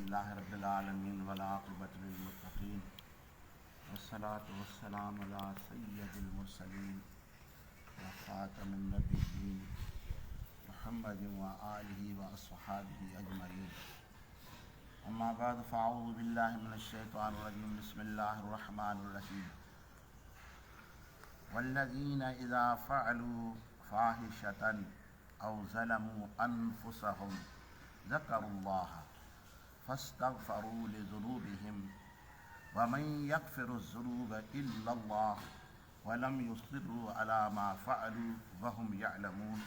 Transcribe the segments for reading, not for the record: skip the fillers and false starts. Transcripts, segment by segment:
अल्हम्दुलिल्लाहि रब्बिल आलमीन वल आक़िबतु लिल मुत्तक़ीन वस्सलातु वस्सलामु अला सय्यिदिल मुरसलीन व ख़ातमिन नबिय्यीन मुहम्मदिन व आलिहि व अस्हाबिहि अजमईन। अम्मा बाद फ़अऊज़ु बिल्लाहि मिनश शैतानिर रजीम। बिस्मिल्लाहिर रहमानिर रहीम। वल्लज़ीना इज़ा फ़अलू फ़ाहिशतन औ ज़लमू अनफ़ुसहुम ज़करुल्लाह फ़स्तग़फ़रू लिज़ुनूबिहिम वमन यग़फ़िरुज़्ज़ुनूब इल्लल्लाह वलम युसिर्रू अला मा फ़अलू वहुम यअलमून।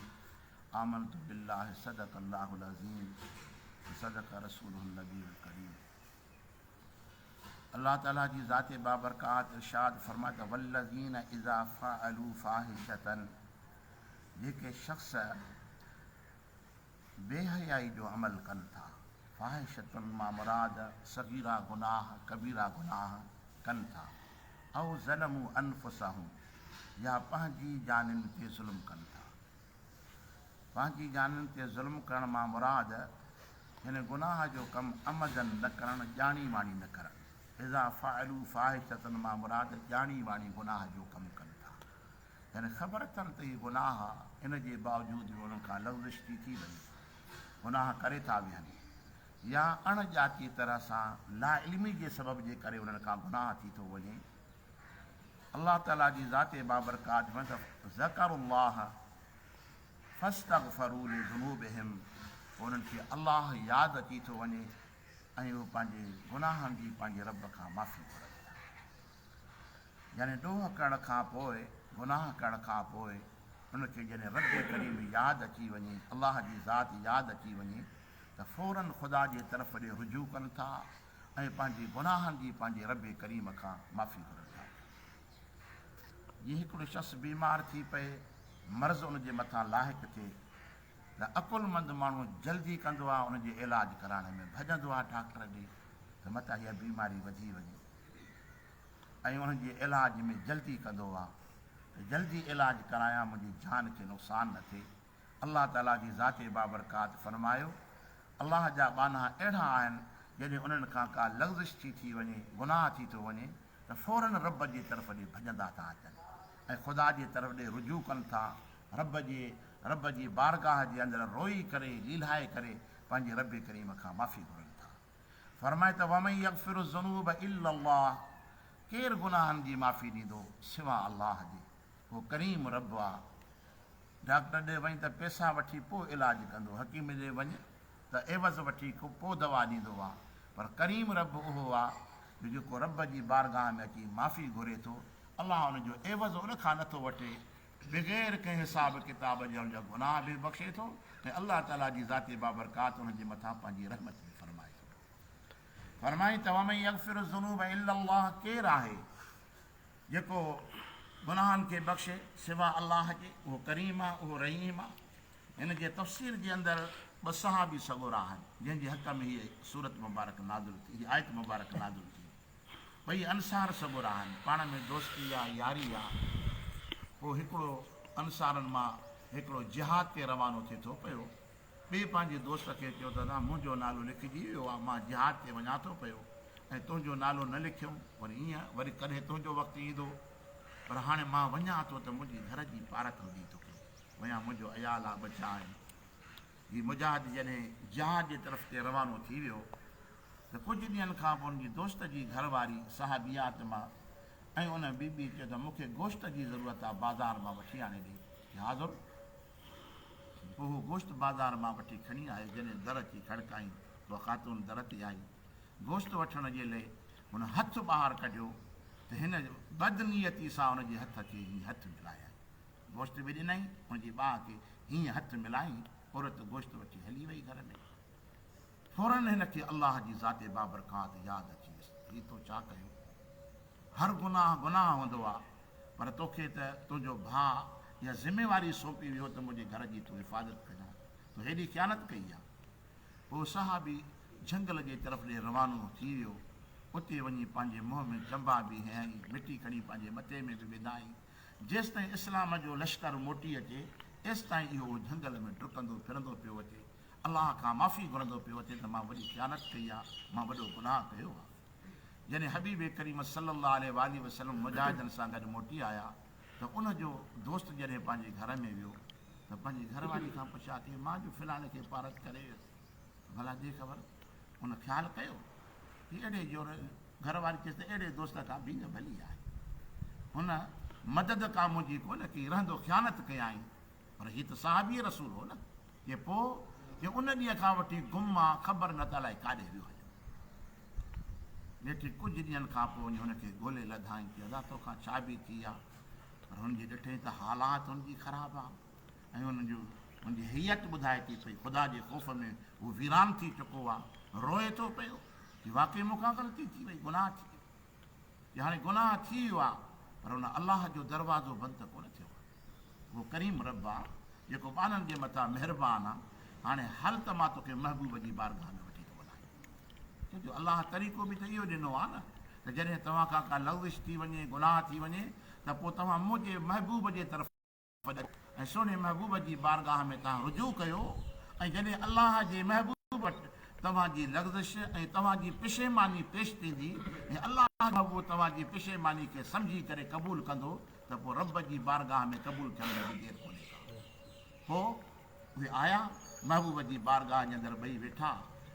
आमन्तु बिल्लाहि सदक़ल्लाहुल अज़ीम व सदक़ रसूलुहुन नबियुल करीम। अल्लाह ताला जी ज़ात बाबरकात इरशाद फरमाता वल्लज़ीना इज़ा फ़अलू फ़ाहिशतन, जेके शख़्स बेहयाई जो अमल कनि था। फ़ाहिशतन मां मुराद सगीरा गुनाह कबीरा गुनाह कनि था। औ ज़लमू अनफ़ुसहुम, या पंहिंजी जानिन ते ज़ुल्म कनि था। पंहिंजी जानिन ते ज़ुल्म करण मां मुराद हिन गुनाह जो कमु अमदन न करणु, ॼाणी वाणी न करणु। इज़ा फ़अलू फ़ाहिशतन मां मुराद ॼाणी वाणी गुनाह जो कमु कनि था। यानी ख़बर अथनि त हीअ गुनाह आहे, इन जे बावजूदि बि उन्हनि खां लग़्ज़िश थी वञे, गुनाह करे था विहनि, या अणॼाती तरह सां लाइल्मी जे सबब जे करे उन्हनि खां गुनाह थी थो वञे। अल्लाह ताला जी ज़ात बाबरकात में त ज़करुल्लाह फ़स्तग़फ़रू लिज़ुनूबिहिम, उन्हनि खे अल्लाह यादि अची थो वञे ऐं उहे पंहिंजे गुनाहनि जी पंहिंजे रब खां माफ़ी घुरनि था। यानी ॾोह करण खां पोइ, गुनाह करण खां पोइ उनखे जॾहिं रब करीम यादि अची वञे, अल्लाह जी ज़ात यादि अची वञे त फ़ौरन ख़ुदा जे तरफ़ ॾे रुजू कनि था ऐं पंहिंजे गुनाहनि जी पंहिंजे रब करीम खां माफ़ी घुरनि था। जीअं हिकिड़ो शख़्स बीमार थी पए, मर्ज़ु उनजे मथां लाहिक़ थिए त अकुलमंद माण्हू जल्दी कंदो आहे उनजे इलाजु कराइण में, भॼंदो आहे डॉक्टर ॾे त मथां हीअ बीमारी वधी वञे ऐं उनजे इलाज में जल्दी कंदो आहे त जल्दी इलाजु करायां, मुंहिंजी जान खे नुक़सानु न थिए। अल्लाह ताला जी ज़ात बाबरकात फरमायो अल्लाह जा बाना अहिड़ा आहिनि, जॾहिं उन्हनि खां का लग़्ज़िश थी वञे, गुनाह थी थो वञे त फ़ौरन रब जे तरफ़ ॾे भॼंदा था अचनि ऐं ख़ुदा जे तरफ़ ॾे रुजू कनि था। रब जी बारगाह जे अंदरि रोई करे लीलाए करे पंहिंजे रब करीम खां माफ़ी घुरनि था। फरमाए त वमन यग़फ़िरुज़्ज़ुनूब इल्लल्लाह, केरु गुनाहनि जी माफ़ी ॾींदो सिवा अल्लाह जे, उहो करीम रब आहे। डॉक्टर ॾे वञ त पैसा वठी पोइ इलाजु कंदो, हकीम ॾे वञ त एवज़ वठी पोइ दवा ॾींदो आहे, पर करीम रब उहो आहे जेको रब जी बारगाह में अची माफ़ी घुरे थो। अल्लाह उनजो एवज़ उनखां नथो वठे, बग़ैर कंहिं हिसाब किताब जे उनजा गुनाह बि बख़्शे थो ऐं अल्लाह ताला जी ज़ात बाबरकात उनजे मथां पंहिंजी रहमत बि फरमाए थो। फरमाई त वमन यग़फ़िरुज़्ज़ुनूब इल्लल्लाह, केरु आहे जेको गुनाहनि खे बख़्शे सिवा अल्लाह जे, उहो करीम आहे, उहो रहीम आहे। हिन जे तफ़सीर जे अंदरि ॿ सहाबी सगोरा आहिनि जंहिंजे हक़ में हीअ सूरत मुबारक नाज़िल थी, हीअ आयत मुबारक नाज़िल थी। ॿई अंसार सगोरा आहिनि, पाण में दोस्ती आहे, यारी आहे। पोइ हिकिड़ो अंसारनि मां हिकिड़ो जिहाद ते रवानो थिए थो पियो, ॿिए पंहिंजे दोस्त खे चयो त मुंहिंजो नालो लिखिजी वियो आहे, मां जिहाद ते वञा थो पियो ऐं तुंहिंजो नालो न लिखियो, वरी ईअं वरी कॾहिं तुंहिंजो वक़्तु ईंदो, पर हाणे मां वञा थो त मुंहिंजी घर जी पारत हूंदी तोखे, वञा मुंहिंजो अयाल आहे, बचा आहिनि। हीउ मुजाहिद जॾहिं जिहाद जे तरफ़ ते रवानो थी वियो त कुझु ॾींहंनि खां पोइ उनजी दोस्त जी घरवारी सहाबियात मां ऐं उन बीबी चयो त मूंखे गोश्त जी ज़रूरत आहे, बाज़ार मां वठी आणे ॾे। हाज़ुर पोइ हू गोश्त बाज़ार मां वठी खणी आयो। जॾहिं दर अची खड़काई, उहा ख़ातून दर ते आई गोश्त वठण जे लाइ, हुन हथु ॿाहिरि कढियो त हिन बदनीयती सां हुनजे हथ खे हीअं हथु मिलाया, गोश्त बि ॾिनई, हुनजी ॿाह खे हीअं हथु मिलाई, औरत गोश्त वठी हली वई घर में। फ़ौरन हिनखे अल्लाह जी ज़ात बाबरकात यादि अची वियसि, हीअ तो छा कयो? हर गुनाह गुनाह हूंदो आहे, पर तोखे त तुंहिंजो भाउ इहा ज़िमेवारी सौंपी वियो त मुंहिंजे घर जी तूं हिफ़ाज़त कजां, तूं हेॾी ख़यानत कई आहे। पोइ सहाबी झंगल जे तरफ़ ॾे रवानो थी वियो, उते वञी पंहिंजे मुंहं में चंबा बि हयईं, मिटी खणी पंहिंजे मथे में बि विधाई। जेसि ताईं इस्लाम जो लश्कर मोटी अचे तेसि ताईं इहो झंगल में डुकंदो फिरंदो पियो अचे अलाह खां माफ़ी घुरंदो पियो अचे त मां वॾी ख़यानत कई आहे, मां वॾो गुनाह कयो आहे। जॾहिं हबीब करीम सल्लल्लाहु अलैहि वसल्लम मुजाहिदनि सां गॾु मोटी आया त उनजो दोस्त जॾहिं पंहिंजे घर में वियो त पंहिंजी घरवारी खां पुछा कि मां जो फ़िलहाल खे पारत करे भला दे ख़बर, उन ख़्यालु कयो कि अहिड़े जो घरवारी चएसि त अहिड़े दोस्त खां बि न भली आहे। हुन मदद का मुंहिंजी कोन की रहंदो ख़यानत कयाई, पर हीअ त साहबी रसूल हो न, कि पोइ कि उन ॾींहं खां वठी गुम आहे, ख़बर न त अलाए काॾे वियो हलियो। ॾिठी कुझु ॾींहंनि खां पोइ वञी हुनखे ॻोल्हे लधाई कि अदा तोखां छा बि थी आहे, पर हुनजी ॾिठई त हालात हुनजी ख़राबु आहे ऐं हुनजी हैयत ॿुधाए थी पई, ख़ुदा जे ख़ौफ़ में हू वीरान थी चुको आहे, रोए थो पियो कि वाक़ई मूंखां ग़लती थी वई, गुनाह थी वियो, कि हाणे गुनाह थी वियो आहे, पर हुन अलाह जो दरवाज़ो बंदि त कोन थियो आहे। उहो करीम रब आहे जेको ॿारनि जे मथां महिरबानी आहे। हाणे हल त मां तोखे महबूब जी बारगाह में वठी थो वञां, छोजो अलाह तरीक़ो बि त इहो ॾिनो आहे न त जॾहिं तव्हां खां का लग़्ज़िश थी वञे, गुनाह थी वञे त पोइ तव्हां मुंहिंजे महबूब जे तरफ़ ऐं सोने महबूब जी बारगाह में तव्हां रुजू कयो। ऐं जॾहिं अलाह जे महबूब वटि तव्हांजी लग़्ज़िश ऐं तव्हांजी पिशेमानी पेश थींदी ऐं अलाह महबूब तव्हांजी पिशेमानी खे सम्झी करे क़बूल कंदो त पोइ रब जी बारगाह में क़बूल थियण में बि देरि कोन्हे। पोइ उहे आया महबूब जी बारगाह जे अंदरि ॿई वेठा।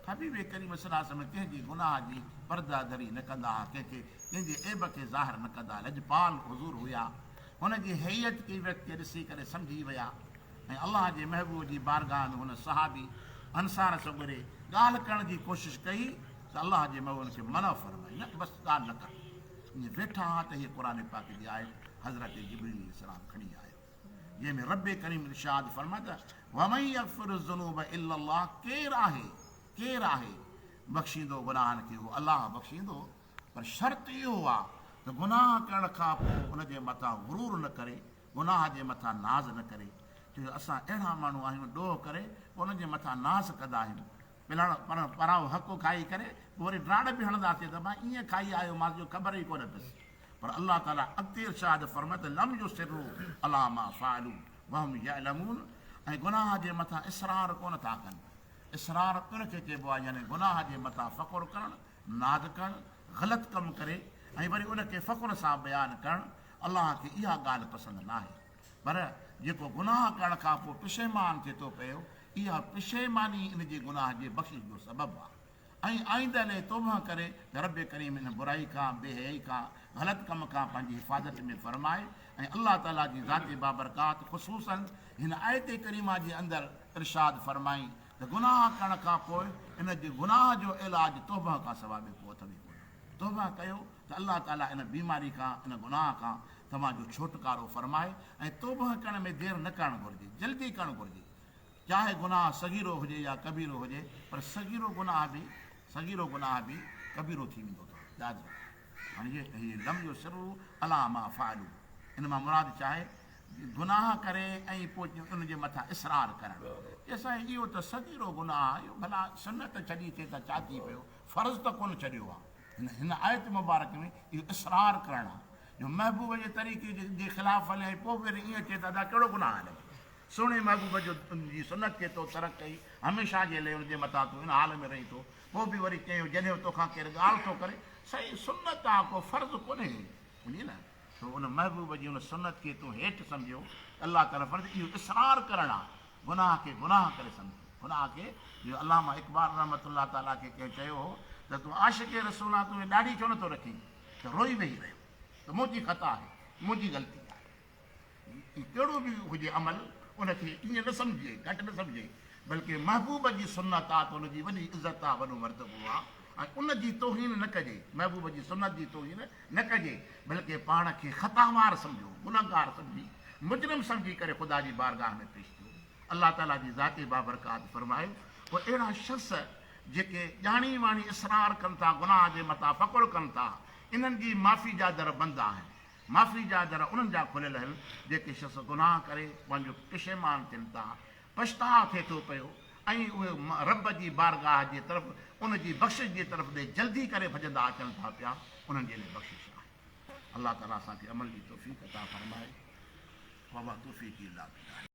हबीब करीम सल्लल्लाहु अलैहि वसल्लम कंहिंजी गुनाह जी पर्दादरी न कंदा, कंहिंजे ऐब खे ज़ाहिर न कंदा, लजपाल हुज़ूर हुया। हुनजी हैयत खे व्यक्ति ॾिसी करे सम्झी विया ऐं अलाह जे महबूब जी बारगाह में हुन सहाबी अंसार सां गॾु ॻाल्हि करण जी कोशिशि कई त अलाह जे महबूब खे मना फरमाई, न बसि ॻाल्हि न कर। ईअं वेठा हुआ त हीअ क़ुर पाक जी आयत हज़रत जिब्रील अलैहिस्सलाम खणी आयो, जंहिंमें रब करीम इरशाद फरमाए त वमन यग़फिरु ज़ुनूब इल्लल्लाह, केरु आहे बख़्शींदो गुनाहनि खे, उहो अलाह बख़्शींदो। पर शर्त इहो आहे त गुनाह करण खां पोइ उनजे मथां गुरूर न करे, गुनाह जे मथां नाज़ न करे। छो जो असां अहिड़ा माण्हू आहियूं ॾोह करे पोइ उनजे मथां नाज़ कंदा आहियूं, पराओ हक़ु खाई करे पोइ वरी ड्राड़ बि हणंदासीं त मां ईअं खाई आयो, मां जो ख़बर ई कोन पई। पर अलाह ताला अॻिते इरशाद फरमाए त लम युसिरु अला मा फ़अलू वहुम यअलमून, ऐं गुनाह जे मथां इसरार कोन था कनि। इसरार उनखे चइबो आहे, यानी गुनाह जे मथां फ़ख़ुरु करणु, नाज़ करणु, ग़लति कमु करे ऐं वरी उनखे फ़ख़ुर सां बयानु करणु। अलाह खे इहा ॻाल्हि पसंदि न आहे। पर जेको गुनाह करण खां पोइ पिशेमान थिए थो पियो, इहा पिशेमानी इन जे गुनाह जे बख़्शिश जो सबबु आहे। ऐं आईंदह लाइ तौबा करे त रब करीम हिन बुराई खां, बेहयाई खां, ग़लति कम खां पंहिंजी हिफ़ाज़त में फरमाए। ऐं अलाह ताला जी ज़ाती बाबरकात ख़ुसूसन हिन आयत करीमा जे अंदरि इरशाद फरमाई त गुनाह करण खां पोइ इन जे गुनाह जो इलाज तौबा खां सवाइ ॿियो को अथई कोन। तौबा कयो त अलाह ताला इन बीमारी खां, इन गुनाह खां तव्हांजो छुटकारो फरमाए। ऐं तौबा करण में देरि न करणु घुरिजे, जल्दी करणु घुरिजे, चाहे गुनाह सगीरो हुजे या कबीरो हुजे। पर सगीरो गुनाह बि कबीरो थी वेंदो अथव, यादि रखो। हाणे हीअ लम युसिरु अला मा फ़अलू, इन मां मुराद चाहे गुनाह करे ऐं पोइ उनजे मथां इसरार करणु। असांजे इहो त सगीरो गुनाह, इहो भला सुनत छॾी थिए त छा थी पियो, फ़र्ज़ु त कोन छॾियो आहे। हिन आयत मुबारक में इहो इसरार करणु आहे, जो महबूब जे तरीक़े जे ख़िलाफ़ु हले ऐं पोइ वरी ईअं चए त अदा कहिड़ो गुनाह हले। सुहिणे महबूब जो जी सुनत खे तो तरक़ कई, हमेशह जे लाइ हुनजे मथां तूं इन हाल में रही थो। पोइ बि वरी चयो जॾहिं तोखां केरु ॻाल्हि थो करे, सही सुनत आहे, को फ़र्ज़ु कोन्हे, बुधी न। तो उन महबूब जी उन सुनत खे तूं हेठि सम्झो। अलाह ताला फर्ज़ु इहो इसरार करणु आहे, गुनाह खे गुनाह करे सम्झो। गुनाह खे इहो अल्लामा इक़बाल रहमतुल्लाह ताला खे कंहिं चयो हो त तूं आशिक़ रसूल आहे, तूं ॾाढी छो नथो रखी, त रोई वेही रहियो, त मुंहिंजी ख़ता आहे, मुंहिंजी ग़लती आहे। कहिड़ो बि हुजे अमल, उनखे ईअं न सम्झे, घटि न सम्झे, बल्कि महबूब जी सुनत आहे त उनजी वॾी इज़त आहे, वॾो मर्तबो आहे। ऐं उनजी तौहीन न कजे, महबूब जी सुनत जी तौहीन न कजे, बल्कि पाण खे ख़तावार सम्झो, गुनहगार सम्झी, मुजरिम सम्झी करे ख़ुदा जी बारगाह में पेश थियो। अलाह ताला जी ज़ाती बाबरकात फरमाए। पोइ अहिड़ा शख़्स जेके ॼाणी वाणी इसरार कनि था, गुनाह जे मथां फ़ख़ुरु कनि था, इन्हनि जी माफ़ी जा दर बंदि आहिनि। माफ़ी जा दर उन्हनि जा खुलियल आहिनि जेके शख़्स गुनाह करे पंहिंजो पिशेमान थियनि था, पछताव थिए थो पियो, ऐं उहे रब जी बारगाह जे तरफ़, उनजी बख़्शिश जे तरफ़ ॾे जल्दी करे भॼंदा अचनि था पिया, उन्हनि जे लाइ बख़्शिश आहे। अलाह ताला असांखे अमल जी तौफ़ीक़ अता फरमाए। तौफ़ीक़ अल्लाह